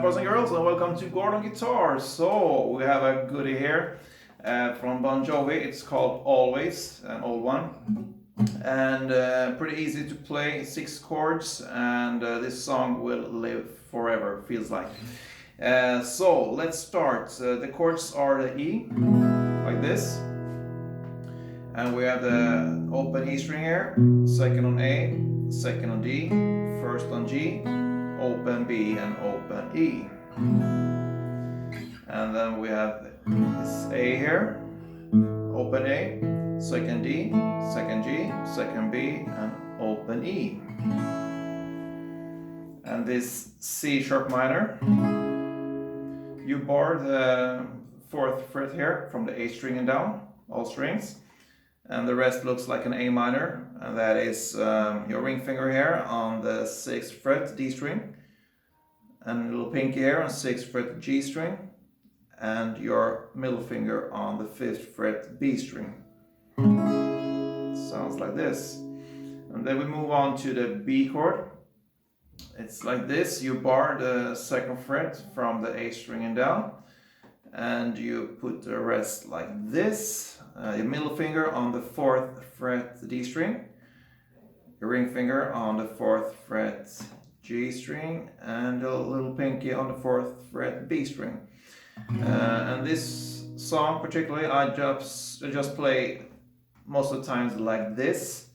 Boys and girls, and welcome to Gordon Guitar. So we have a goodie here from Bon Jovi. It's called Always, an old one, and pretty easy to play, 6 chords, and this song will live forever, feels like. So let's start. The chords are the E, like this, and we have the open E string here, second on A, second on D, first on G, open B and open E. And then we have this A here, open A, second D, second G, second B and open E. And this C sharp minor, you bar the 4th fret here from the A string and down, all strings. And the rest looks like an A minor, and that is your ring finger here on the 6th fret D string, and a little pinky here on 6th fret G string, and your middle finger on the 5th fret B string. Sounds like this. And then we move on to the B chord. It's like this. You bar the 2nd fret from the A string and down, and you put the rest like this. Your middle finger on the 4th fret D string, your ring finger on the 4th fret G string, and a little pinky on the 4th fret B string. And this song particularly, I just play most of the times like this.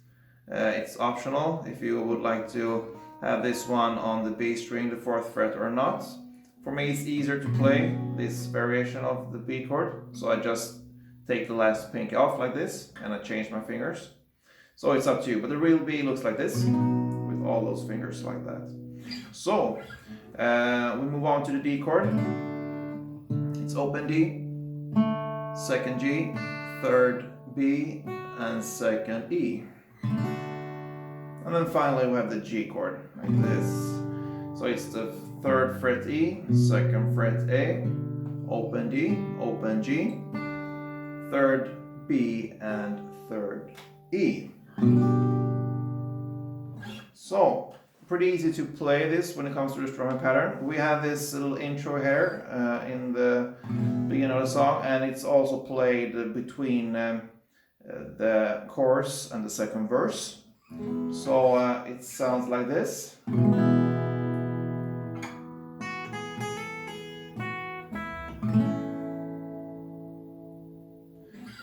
It's optional if you would like to have this one on the B string, the 4th fret, or not. For me, it's easier to play this variation of the B chord, so I just take the last pinky off like this, and I change my fingers. So it's up to you, but the real B looks like this, with all those fingers like that. So, we move on to the D chord. It's open D, 2nd G, 3rd B, and 2nd E. And then finally we have the G chord, like this. So it's the 3rd fret E, 2nd fret A, open D, open G, 3rd B and 3rd E. So, pretty easy to play this when it comes to the strumming pattern. We have this little intro here in the beginning of the song, and it's also played between the chorus and the 2nd verse. So it sounds like this.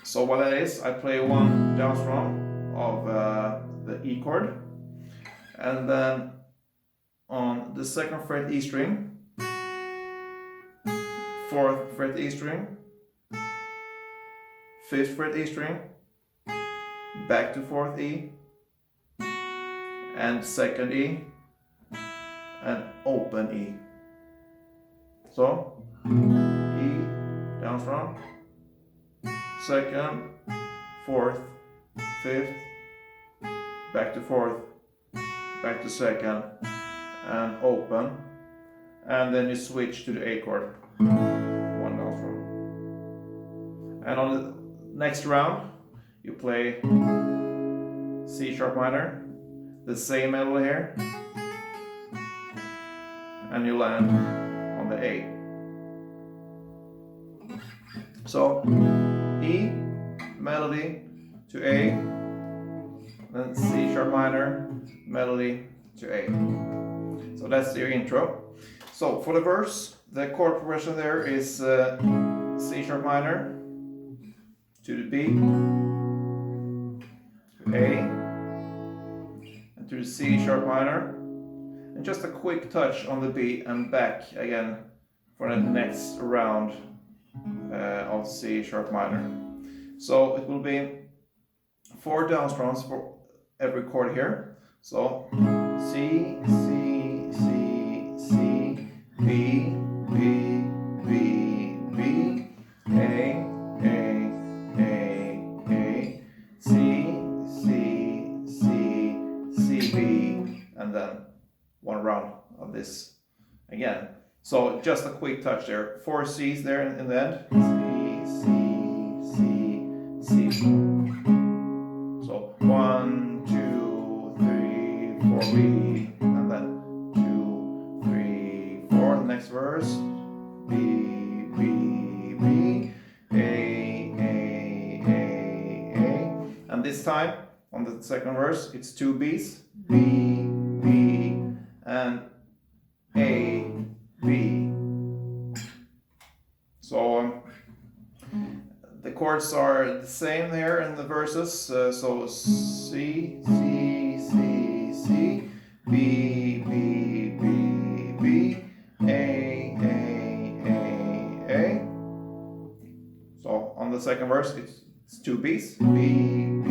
So what that is, I play one down strum of the E chord, and then on the 2nd fret E string, 4th fret E string, 5th fret E string, back to 4th E, and 2nd E, and open E. So E, down strum, 2nd, 4th, 5th, back to 4th, back to 2nd, and open, and then you switch to the A chord, one down strum. And on the next round, you play C sharp minor, the same melody here, and you land on the A. So E, melody to A, then C sharp minor, melody to A. So that's your intro. So for the verse, the chord progression there is C sharp minor to the B, C sharp minor, and just a quick touch on the B and back again for the next round of C sharp minor. So it will be 4 down strums for every chord here. So C, C, C, C, B, B, B, B, A, C, C, C, C, B, and then one round of this again. So just a quick touch there. 4 C's there in the end. C, C, C, C. So 1, 2, 3, 4 B, and then 2, 3, 4. The next verse. B, B, B, A. And this time on the second verse, it's 2 B's. B, B, and A, B. So the chords are the same here in the verses. So C, C, C, C, B, B, B, B, A. So on the second verse, it's 2 B's. B, B,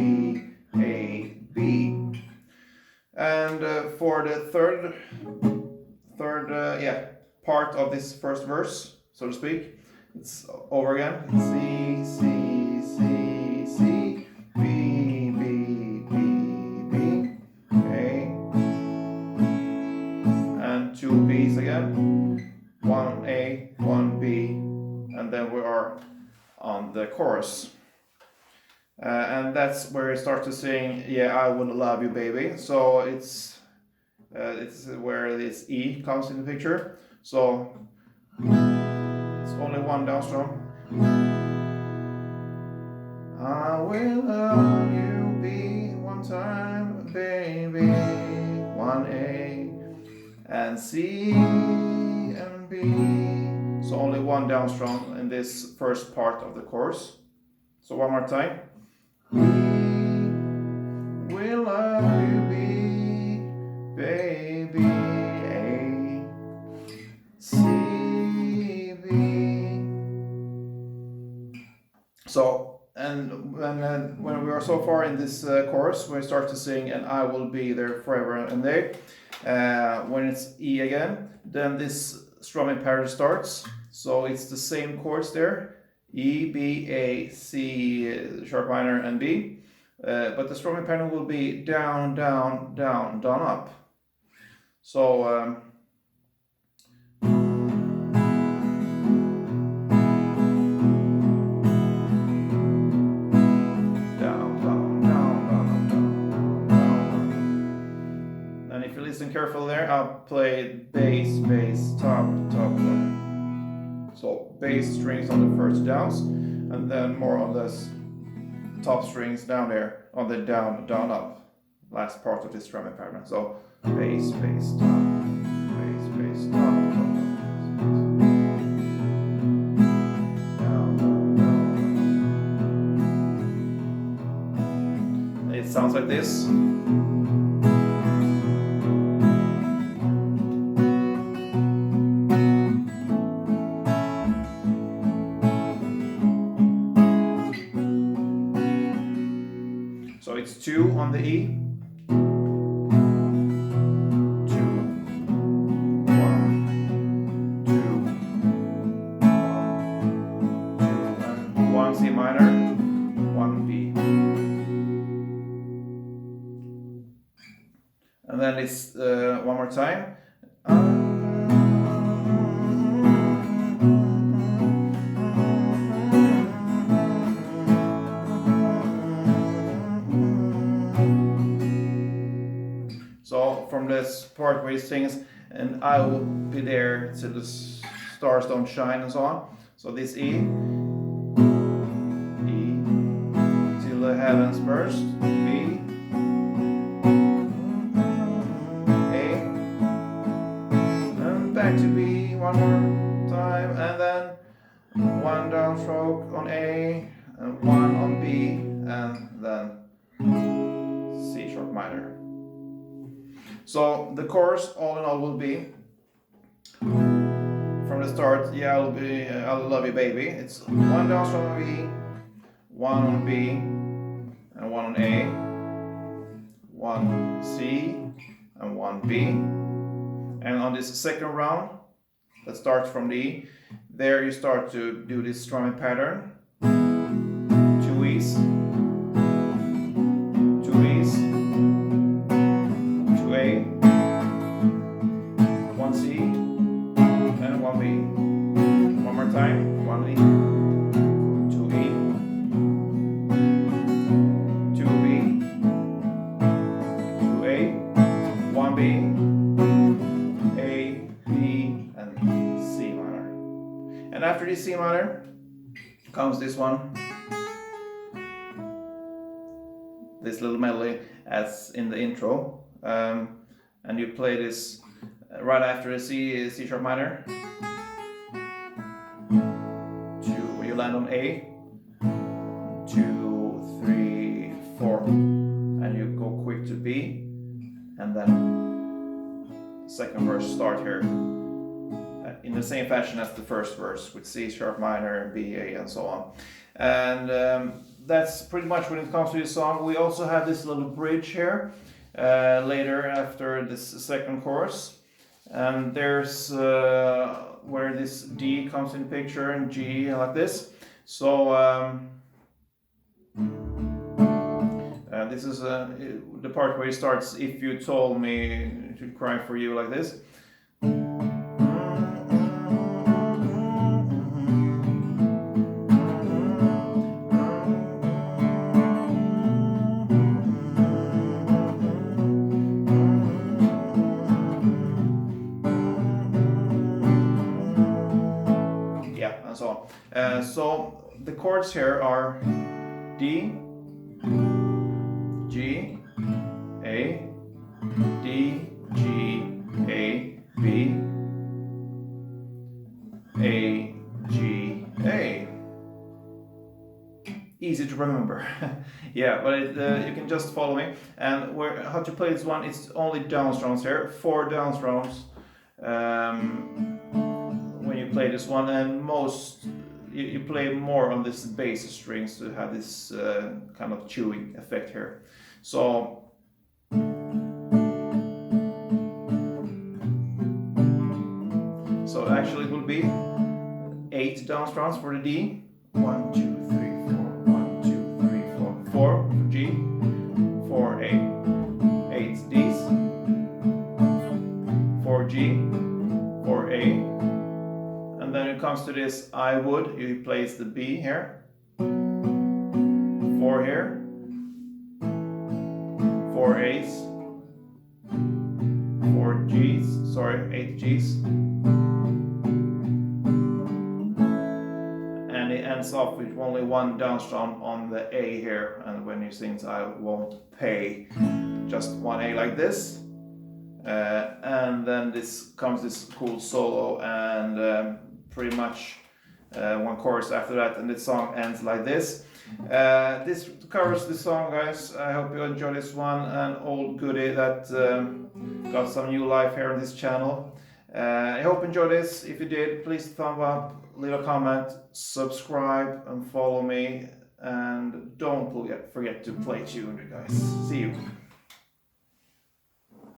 A, B. And for the third part of this first verse, so to speak, it's over again. C, C, C, C, B, B, B, B, A, and 2 B's again, 1 A, 1 B, and then we are on the chorus. And that's where you start to sing, yeah, I Wanna Love You Baby. So it's where this E comes in the picture. So it's only 1 down strum. I will love you B 1 time, baby. 1 A and C and B. So only 1 down strum in this first part of the chorus. So one more time. We will love you B, baby. A, C, B. So, and when we are so far in this chorus, we start to sing "And I Will Be There Forever and Day." When it's E again, then this strumming pattern starts. So it's the same chords there: E, B, A, C sharp minor, and B. But the strumming pattern will be down, down, down, down, up. So listen carefully there, I'll play bass, bass, top, top, top. So bass strings on the first downs, and then more on the top strings down there on the down, down, up. Last part of this strumming pattern. So bass, bass, top, bass, bass, top, top, down, down, down. It sounds like this. So it's 2 on the E, 2, 1, 2, 1, 2, and 1 C minor, 1 B. And then it's one more time. So from this part where he sings, and I will be there till the stars don't shine and so on. So this E, till the heavens burst, B, A, and back to B one more time, and then 1 downstroke on A, and 1 on B, and then C sharp minor. So the chorus, all in all, will be from the start. Yeah, I'll be, I'll love you, baby. It's one down strum on B, one on B, and one on A, one C, and one B. And on this second round, that starts from the E, there you start to do this strumming pattern. 2 E's, 2 E's, 2 A, 1 C, and 1 B. One more time, 1 E, 2 E, 2 B, 2 A, 1 B, A, B, and C minor. And after this C minor comes this one, this little melody as in the intro, and you play this right after the C sharp minor. When you land on A, 2, 3, 4, and you go quick to B, and then second verse start here in the same fashion as the first verse with C sharp minor, B, A, and so on. And that's pretty much when it comes to this song. We also have this little bridge here later after this second chorus, and there's where this D comes in picture and G like this. So this is the part where it starts. If you told me to cry for you, like this. So the chords here are D, G, A, D, G, A, B, A, G, A. Easy to remember. Yeah, but you can just follow me. And how to play this one, it's only down strums here, 4 down strums when you play this one, and you play more on this bass strings to have this kind of chewing effect here. So actually it will be 8 down strums for the D. 1, 2, 3, 4. 1, 2, 3, 4. 4 for G. 4 A. 8 Ds. 4 G. 4 A. And then it comes to this I would, you place the B here, 4 here, 4 A's, 4 G's, sorry, 8 G's, and it ends off with only 1 down strum on the A here, and when you sing I won't pay, just 1 A like this, and then this comes this cool solo, and pretty much 1 chorus after that, and the song ends like this. This covers the song, guys. I hope you enjoy this one, an old goodie that got some new life here on this channel. I hope you enjoyed this. If you did, please thumb up, leave a comment, subscribe, and follow me. And don't forget to play tune, guys. See you.